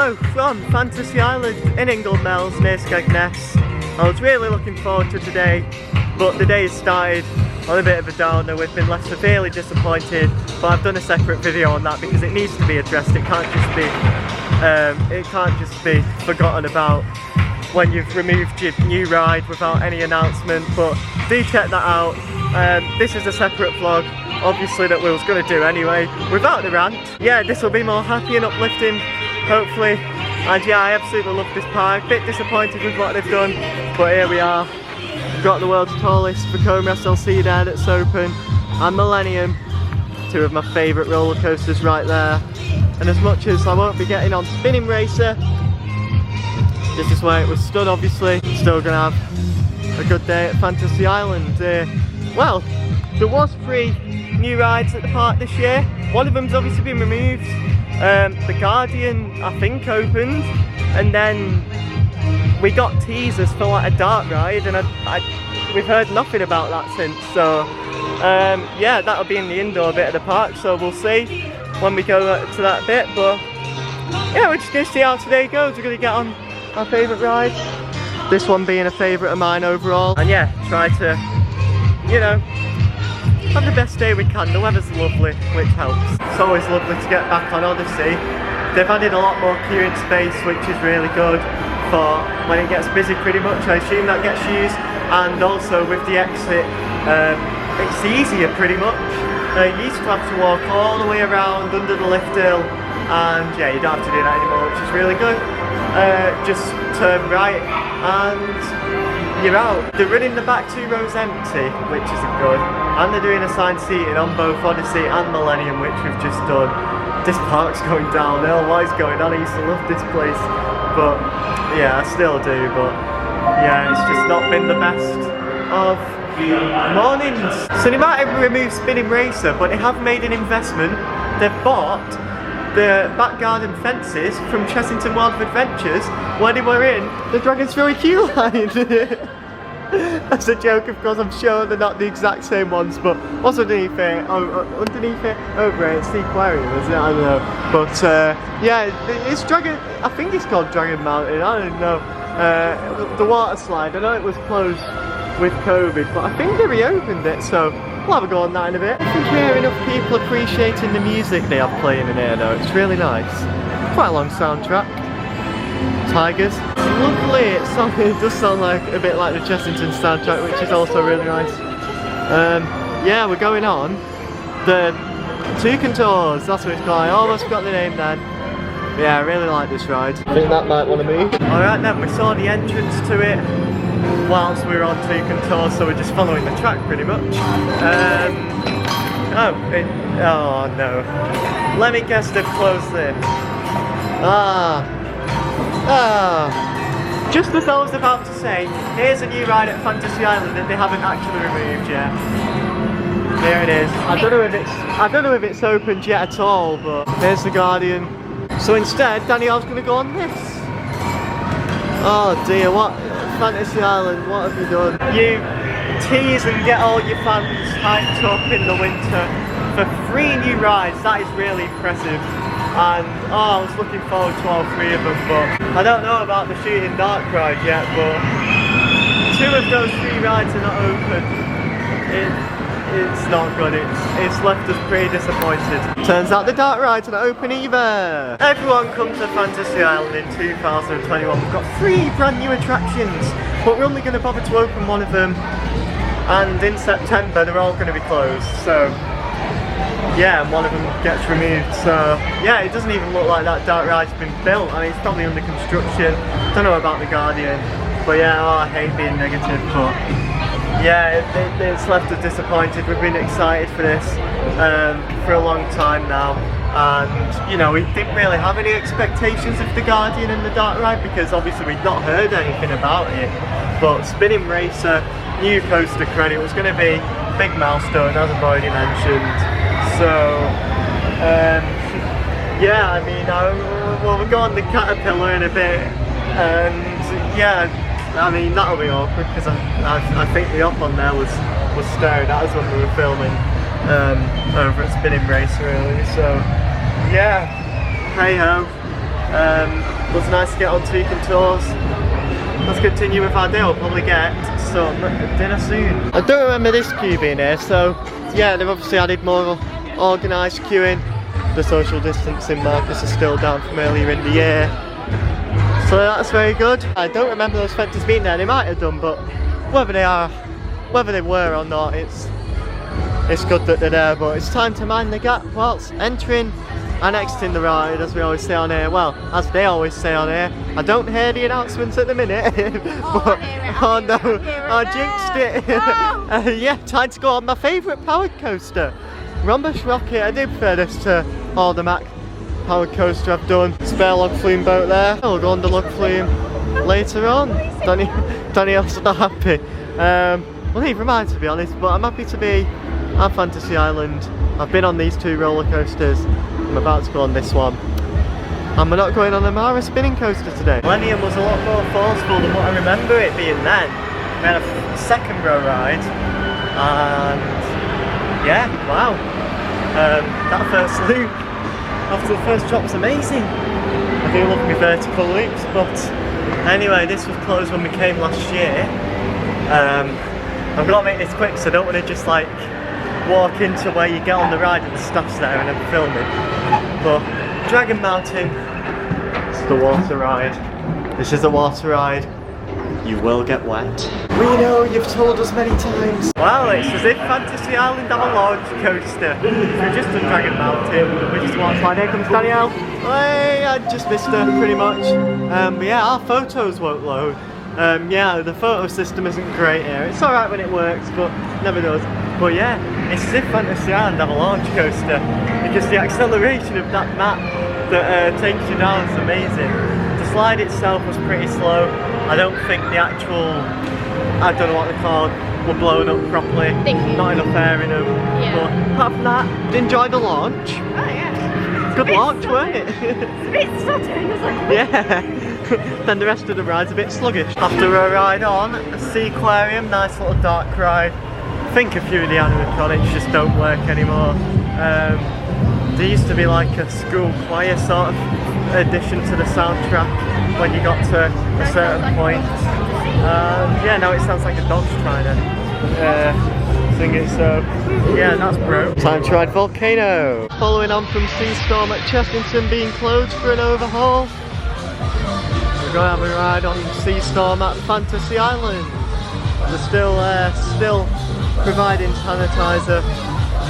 Hello from Fantasy Island in Inglemells near Skegness. I was really looking forward to today, but the day has started on a bit of a downer. We've been left severely disappointed, but I've done a separate video on that because it needs to be addressed. It can't just be forgotten about when you've removed your new ride without any announcement. But do check that out. This is a separate vlog, obviously, that we was going to do anyway, without the rant. Yeah, this will be more happy and uplifting, hopefully. And yeah, I absolutely love this park. Bit disappointed with what they've done, but here we are. We've got the world's tallest Vekoma SLC there that's open, and Millennium, two of my favourite roller coasters right there. And as much as I won't be getting on Spinning Racer, this is where it was stood, obviously. Still gonna have a good day at Fantasy Island. Well, there was 3 new rides at the park this year. One of them's obviously been removed. The Guardian, I think, opened, and then we got teasers for like a dark ride, and we've heard nothing about that since. So yeah, that'll be in the indoor bit of the park, so we'll see when we go to that bit. But yeah, we're just gonna see how today goes. We're gonna get on our favourite ride, this one being a favourite of mine overall, and yeah, try to, you know, have the best day we can. The weather's lovely, which helps. It's always lovely to get back on Odyssey. They've added a lot more queuing space, which is really good for when it gets busy pretty much. I assume that gets used, and also with the exit, it's easier pretty much. You used to have to walk all the way around under the lift hill, and yeah, you don't have to do that anymore, which is really good. Just turn right and you're out. They're running the back 2 rows empty, which isn't good, and they're doing assigned seating on both Odyssey and Millennium, which we've just done. This park's going downhill. What is going on? I used to love this place, but yeah, I still do, but yeah, it's just not been the best of mornings. So they might have removed Spinning Racer, but they have made an investment. They've bought the back garden fences from Chessington World of Adventures when they were in the Dragon's Fury queue line. That's a joke, of course. I'm sure they're not the exact same ones, but what's underneath it? Underneath it, over it, it's the aquarium, isn't it? I don't know. But yeah, it's Dragon, I think it's called Dragon Mountain, I don't know. The water slide, I know it was closed with COVID, but I think they reopened it, so we'll have a go on that in a bit. I think we hear enough people appreciating the music they have playing in here though. It's really nice. Quite a long soundtrack. Tigers. It's lovely. It does sound like a bit like the Chessington soundtrack, which is also really nice. Yeah, we're going on the Toucan Tours. That's what it's called. I almost forgot the name then. Yeah, I really like this ride. I think that might want to move. Alright then, we saw the entrance to it whilst we were on Toucan Tour, so we're just following the track pretty much. Oh no. Let me guess, they've closed this. Just as I was about to say, here's a new ride at Fantasy Island that they haven't actually removed yet. Here it is. I don't know if it's opened yet at all, but there's the Guardian. So instead, Danielle's gonna go on this. Oh dear, what? Fantasy Island, what have you done? You tease and get all your fans hyped up in the winter for 3 new rides. That is really impressive. And oh, I was looking forward to all 3 of them, but I don't know about the Shooting Dark ride yet, but 2 of those 3 rides are not open. It's not good. It's left us pretty disappointed. Turns out the dark rides are not open either. Everyone come to Fantasy Island in 2021. We've got 3 brand new attractions, but we're only going to bother to open one of them, and in September they're all going to be closed. So yeah, and one of them gets removed. So yeah, it doesn't even look like that dark ride's been built. I mean, it's probably under construction. Don't know about the Guardian, but yeah, I hate being negative, but yeah, it's left us disappointed. We've been excited for this for a long time now, and you know, we didn't really have any expectations of the Guardian and the dark ride because obviously we'd not heard anything about it. But Spinning Racer, new coaster credit, was going to be big milestone, as I've already mentioned. So yeah, I mean, we'll go on the Caterpillar in a bit, and yeah, I mean, that'll be awkward because I think the op on there was staring at us when we were filming over at Spinning Racer earlier. So yeah, hey ho. It was nice to get on Tweaking Tours. Let's continue with our day. I'll probably get some dinner soon. I don't remember this queue being here, so yeah, they've obviously added more organised queuing. The social distancing markers are still down from earlier in the year, so that's very good. I don't remember those fences being there. They might have done, but whether they were or not, it's good that they're there. But it's time to mind the gap whilst entering and exiting the ride, as we always say on here. Well, as they always say on here. I don't hear the announcements at the minute, but oh no, I jinxed it. Yeah, time to go on my favourite powered coaster, Rhombus Rocket. I did prefer this to all the Mac powered coaster I've done. Spare log flume boat there. I'll go on the log flume later on. Danielle's not happy. Well, neither mind, to be honest, but I'm happy to be at Fantasy Island. I've been on these two roller coasters. I'm about to go on this one. And we're not going on the Mara spinning coaster today. Millennium was a lot more forceful than what I remember it being then. We had a second row ride, and yeah, wow. That first loop after the first drop was amazing. I do love my vertical loops, but anyway, this was closed when we came last year. I've got to make this quick, so I don't want to just like walk into where you get on the ride and the stuff's there and then film it. But Dragon Mountain, it's the water ride. This is the water ride. You will get wet. We know, you've told us many times. Well, it's as if Fantasy Island have a launch coaster. We're just on Dragon Mountain. We just watched my Here comes Danielle. Hey, I just missed her pretty much. But yeah, our photos won't load. Yeah, the photo system isn't great here. It's alright when it works, but never does. But yeah, it's as if Fantasy Island have a launch coaster, because the acceleration of that map that takes you down is amazing. The slide itself was pretty slow. I don't think the actual, I don't know what they're called, were blown up properly. Not enough air in them. Yeah. But apart from that, did enjoy the launch. Oh yeah. Good launch, wasn't it? It's a bit sudden, it's like... Yeah. Then the rest of the ride's a bit sluggish. After a ride on, a sea aquarium, nice little dark ride. I think a few of the animatronics just don't work anymore. There used to be like a school choir sort of addition to the soundtrack when you got to a certain point. Yeah, now it sounds like a dog's trying to sing it, so yeah, that's broke. Time to ride Volcano. Following on from Seastorm at Chessington being closed for an overhaul, we're going to have a ride on Seastorm at Fantasy Island. They're still providing sanitizer,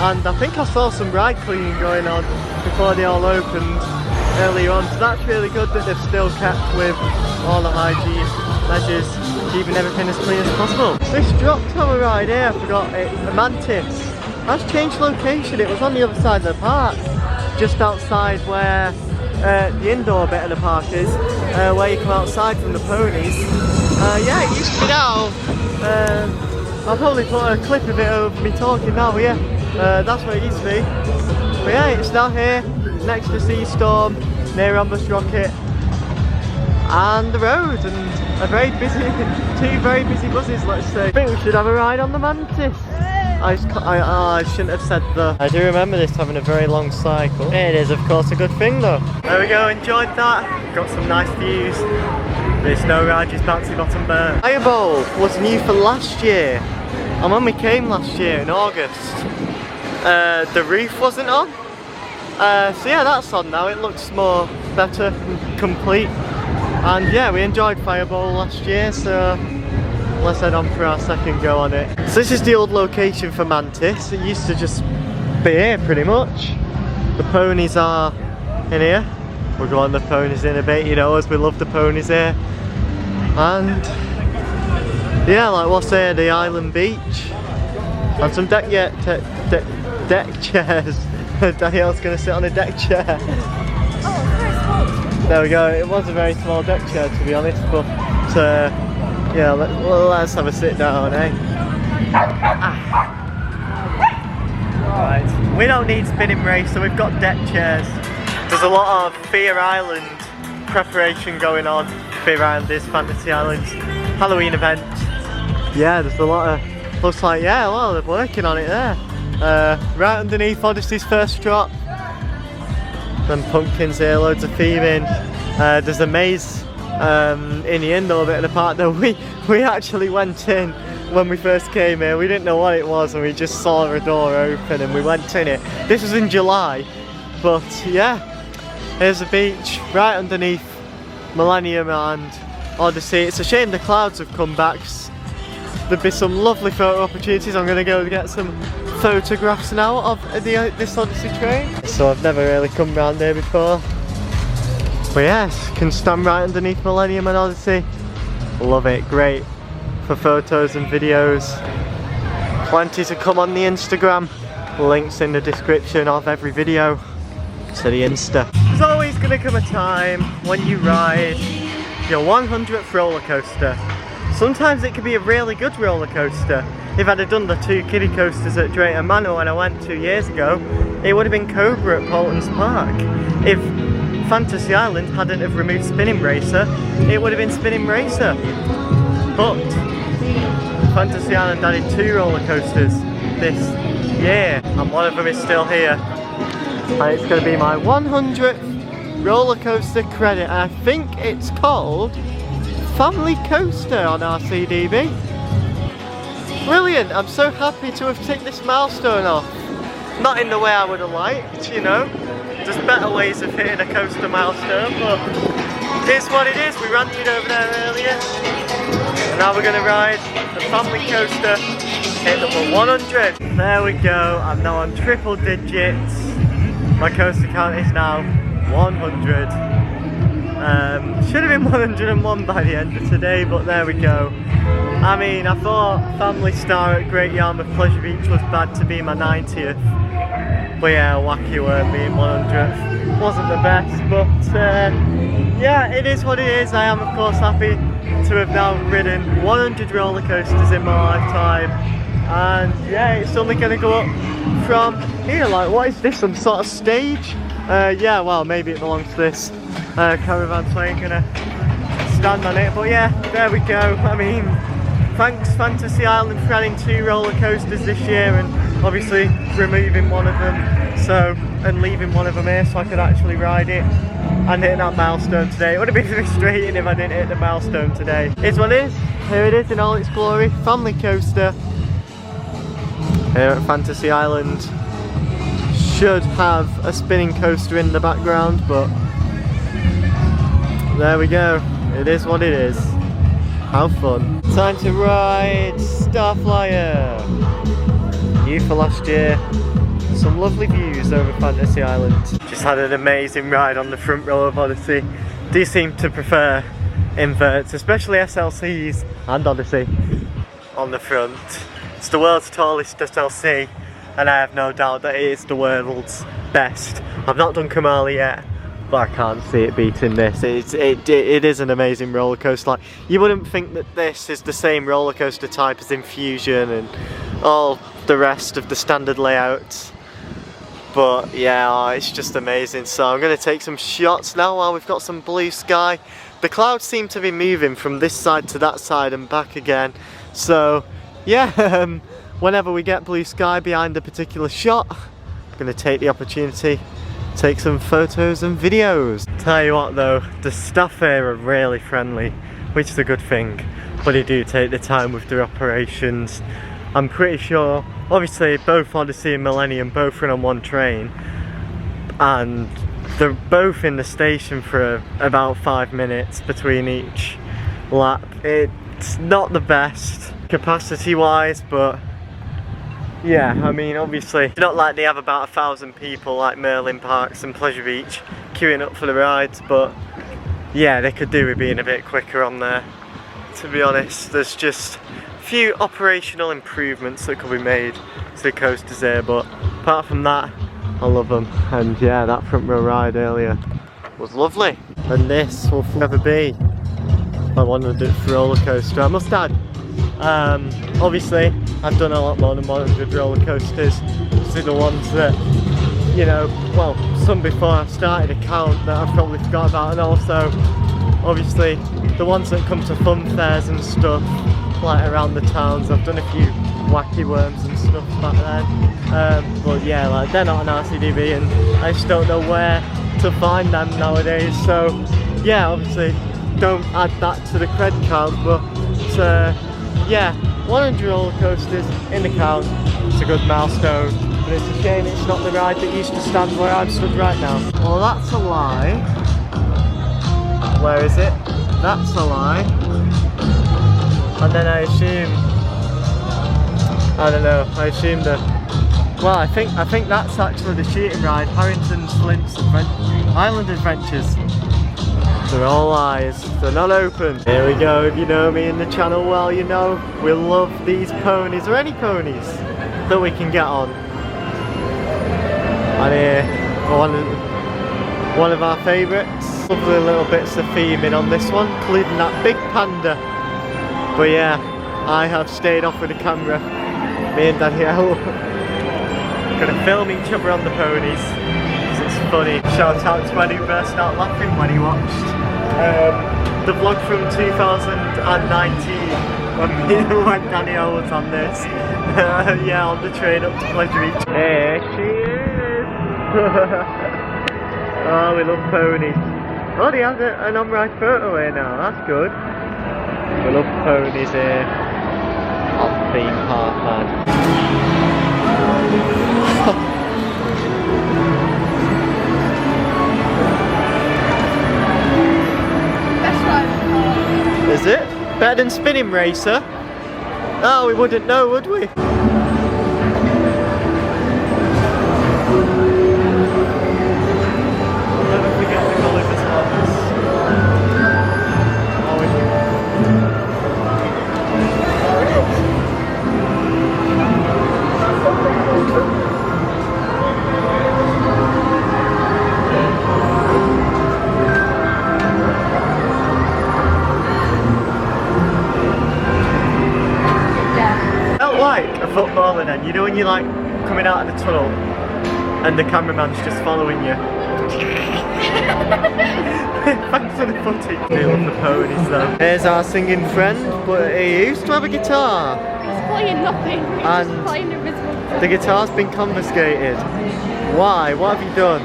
and I think I saw some ride cleaning going on before they all opened earlier on, so that's really good that they've still kept with all the hygiene measures, keeping everything as clean as possible. This drop tower ride here, I forgot it, the Mantis, has changed location. It was on the other side of the park, just outside where the indoor bit of the park is, where you come outside from the ponies. Yeah, it used to be now. I'll probably put a clip of it over me talking now, but yeah, that's where it used to be. But yeah, it's now here, next to Seastorm, near Rhombus Rocket, and the road, and a very busy, two very busy buses, let's say. I think we should have a ride on the Mantis. I shouldn't have said that. I do remember this having a very long cycle. It is, of course, a good thing though. There we go, enjoyed that. Got some nice views. There's no ride, just bouncy bottom burn. Fireball was new for last year, and when we came last year in August, the roof wasn't on. So yeah, that's on now. It looks more better and complete. And yeah, we enjoyed Fireball last year, so let's head on for our second go on it. So this is the old location for Mantis. It used to just be here pretty much. The ponies are in here. We'll go on the ponies in a bit, you know, as we love the ponies here. And yeah, like what's here, the Island Beach. And some deck chairs. Danielle's going to sit on a deck chair. Oh, it's very small. There we go, it was a very small deck chair to be honest, but yeah, let's have a sit down, eh? Right, we don't need spinning race, so we've got deck chairs. There's a lot of Fear Island preparation going on. Fear Island is Fantasy Island's Halloween event. Yeah, there's a lot of, looks like, yeah, well, they're working on it there. Right underneath Odyssey's first drop. Then pumpkins here, loads of theming. There's a maze in the indoor bit of the park that we actually went in when we first came here. We didn't know what it was and we just saw a door open and we went in it. This was in July, but yeah, here's the beach right underneath Millennium and Odyssey. It's a shame the clouds have come back. There'd be some lovely photo opportunities. I'm going to go get some photographs now of this Odyssey train. So I've never really come round here before. But yes, can stand right underneath Millennium and Odyssey. Love it, great for photos and videos. Plenty to come on the Instagram. Links in the description of every video to the Insta. There's always going to come a time when you ride your 100th roller coaster. Sometimes it can be a really good roller coaster. If I'd have done the 2 kiddie coasters at Drayton Manor when I went 2 years ago, it would have been Cobra at Paulton's Park. If Fantasy Island hadn't have removed Spinning Racer, it would have been Spinning Racer. But Fantasy Island added 2 roller coasters this year, and one of them is still here. And it's going to be my 100th roller coaster credit. I think it's called Family Coaster on RCDB. Brilliant! I'm so happy to have ticked this milestone off. Not in the way I would have liked, you know. There's better ways of hitting a coaster milestone, but it's what it is. We ranted over there earlier. And now we're going to ride the Family Coaster, hit number 100. There we go. I'm now on triple digits. My coaster count is now 100. Should have been 101 by the end of today, but there we go. I mean, I thought Family Star at Great Yarmouth Pleasure Beach was bad to be my 90th. But yeah, Wacky Worm being 100th wasn't the best, but yeah, it is what it is. I am of course happy to have now ridden 100 roller coasters in my lifetime, and yeah, it's only going to go up from here. Like, what is this, some sort of stage? Yeah, well, maybe it belongs to this caravan, so I ain't gonna stand on it, but yeah, there we go. I mean, thanks Fantasy Island for adding 2 roller coasters this year and obviously removing one of them, and leaving one of them here so I could actually ride it and hit that milestone today. It would have been frustrating if I didn't hit the milestone today. It's what it is. Here it is in all its glory. Family Coaster here at Fantasy Island. Should have a spinning coaster in the background, but there we go. It is what it is. How fun. Time to ride Starflyer. New for last year. Some lovely views over Fantasy Island. Just had an amazing ride on the front row of Odyssey. Do seem to prefer inverts, especially SLCs and Odyssey on the front. It's the world's tallest SLC, and I have no doubt that it is the world's best. I've not done Kamali yet, but I can't see it beating this. It is an amazing roller coaster. Like, you wouldn't think that this is the same roller coaster type as Infusion and all the rest of the standard layouts, but yeah, it's just amazing. So I'm going to take some shots now while we've got some blue sky. The clouds seem to be moving from this side to that side and back again, so yeah, whenever we get blue sky behind a particular shot, I'm going to take the opportunity, take some photos and videos. Tell you what though, the staff here are really friendly, which is a good thing, but they do take the time with their operations. I'm pretty sure, obviously both Odyssey and Millennium both run on one train, and they're both in the station for about 5 minutes between each lap. It's not the best capacity wise, but yeah, I mean, obviously it's not like they have about 1,000 people like Merlin Parks and Pleasure Beach queuing up for the rides, but yeah, they could do with being a bit quicker on there, to be honest. There's just a few operational improvements that could be made to the coasters here, but apart from that, I love them. And yeah, that front row ride earlier was lovely, and this will forever be my 100th roller coaster. I must add, obviously I've done a lot more than 100 roller coasters. These are the ones that, you know, well, some before I started a count that I've probably forgot about, and also obviously the ones that come to fun fairs and stuff like around the towns. I've done a few Wacky Worms and stuff back then, but yeah, like, they're not on RCDB and I just don't know where to find them nowadays. So yeah, obviously don't add that to the cred count, but yeah, 100 roller coasters in the count. It's a good milestone, but it's a shame it's not the ride that used to stand where I'm stood right now. Well, that's a lie. Where is it? That's a lie. And then I assume, I don't know, I assume that, well, I think that's actually the cheating ride, Harrington's Flint's Island Adventures. They're all lies, they're not open. Here we go, if you know me in the channel well, you know we love these ponies, or any ponies that we can get on. And here, one of our favourites. Lovely little bits of theming on this one, including that big panda. But yeah, I have stayed off with the camera. Me and Danielle gonna film each other on the ponies, because it's funny. Shout out to when he burst out laughing when he watched the vlog from 2019 when Danielle was on this. Yeah, on the train up to Pleasure Beach. Here she is! Oh, we love ponies. Oh, they have an on-ride photo here now, that's good. We love ponies here on theme park, man. Is it? Better than Spinning Racer? Oh, we wouldn't know, would we? Never forget the Gulliver's Madness. Like a footballer then, you know when you're like coming out of the tunnel and the cameraman's just following you. Thanks for the footage. We love the ponies though. Here's our singing friend, but he used to have a guitar. He's playing nothing, he's and just playing invisible. The guitar's been confiscated. Why? What have you done?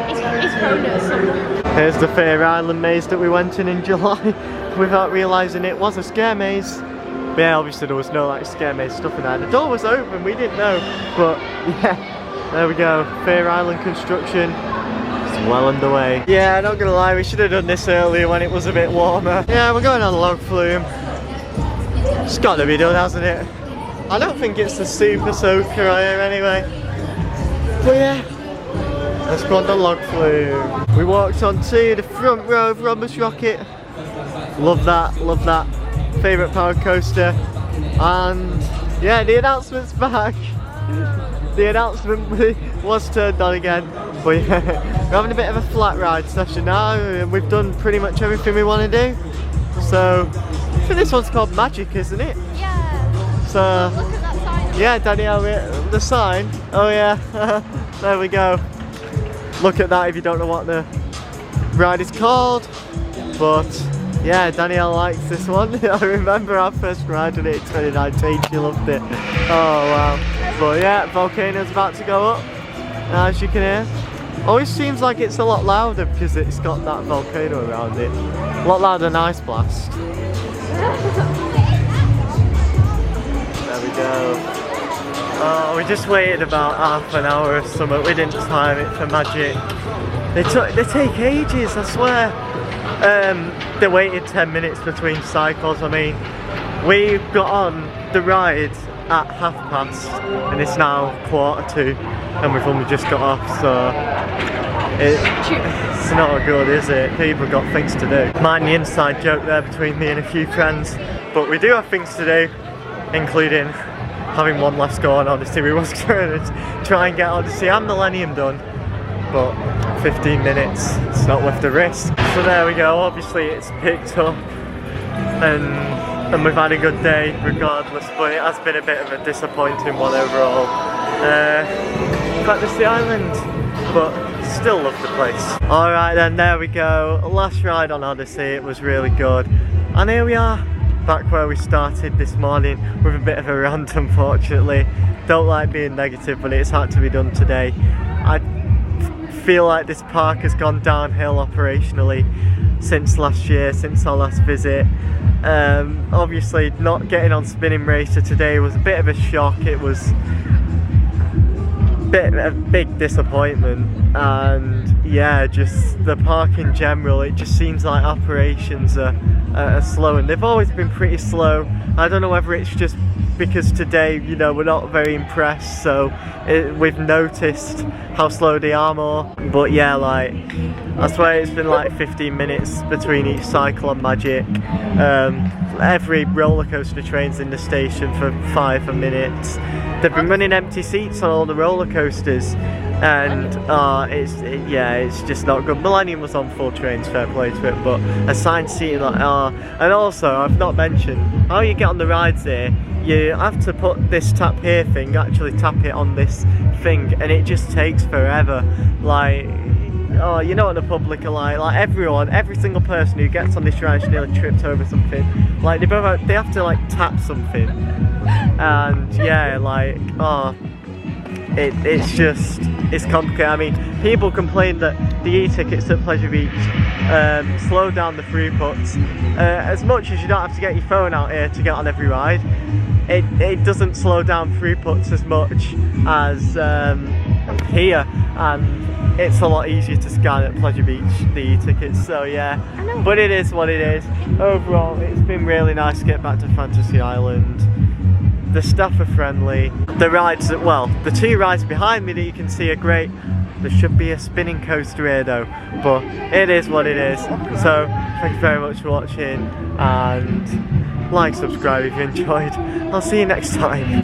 He's thrown it at someone. Here's the Fair Island maze that we went in July without realising it was a scare maze. But yeah, obviously there was no like scare maze stuff in there. The door was open, we didn't know. But yeah, there we go. Fair Island construction is well underway. Yeah, not gonna lie, we should have done this earlier when it was a bit warmer. Yeah, we're going on a log flume. It's got to be done, hasn't it? I don't think it's the super soaker here anyway. But yeah, let's go on the log flume. We walked onto the front row of Robert's Rocket. Love that, love that. Favourite power coaster. And yeah, the announcement's back. The announcement was turned on again. But yeah, we're having a bit of a flat ride session now, and we've done pretty much everything we want to do. So I think this one's called Magic, isn't it? Yeah. So Look at that sign. yeah, Danielle, the sign. Oh yeah, there we go. Look at that if you don't know what the ride is called. But yeah, Danielle likes this one. I remember our first ride on it in 2019, she loved it. Oh wow. But yeah, volcano's about to go up, as you can hear. Always seems like it's a lot louder because it's got that volcano around it. A lot louder than Ice Blast. There we go. Oh, we just waited about half an hour or something. We didn't time it for Magic. They take ages, I swear. They waited 10 minutes between cycles. I mean, we got on the ride at past, and it's now 1:45, and we've only just got off, so it's not good, is it? People have got things to do. Mind the inside joke there between me and a few friends, but we do have things to do, including having one last go on Odyssey. We was going to try and get Odyssey and Millennium done, but 15 minutes, it's not worth the risk. So there we go, obviously it's picked up and we've had a good day regardless, but it has been a bit of a disappointing one overall. Quite miss the island, but still love the place. Alright then, there we go, last ride on Odyssey, it was really good. And here we are, back where we started this morning with a bit of a rant, unfortunately. Don't like being negative, but it's had to be done today. feel like this park has gone downhill operationally since last year, since our last visit. Obviously not getting on Spinning Racer today was a bit of a shock. It was a big disappointment, and yeah, just the park in general, it just seems like operations are slow, and they've always been pretty slow. I don't know whether it's just because today, you know, we're not very impressed, so we've noticed how slow they are more. But yeah, like, I swear it's been like 15 minutes between each cycle on Magic. Every roller coaster train's in the station for 5 minutes. They've been running empty seats on all the roller coasters, and it's just not good. Millennium was on full trains, fair play to it, but assigned seating, like, and also I've not mentioned how you get on the rides here. You have to put this tap here thing, actually tap it on this thing, and it just takes forever. Like, oh, you know what the public are like every single person who gets on this ride nearly tripped over something. Like, they have to like tap something, and yeah, like, oh, it's complicated. I mean, people complain that the e-tickets at Pleasure Beach slow down the throughputs. As much as you don't have to get your phone out here to get on every ride, it doesn't slow down throughputs as much as here, and it's a lot easier to scan at Pleasure Beach, the e-tickets, so yeah. But it is what it is. Overall, it's been really nice to get back to Fantasy Island. The staff are friendly. The rides, well, the 2 rides behind me that you can see are great. There should be a spinning coaster here though, but it is what it is. So thank you very much for watching, and like, subscribe if you enjoyed. I'll see you next time.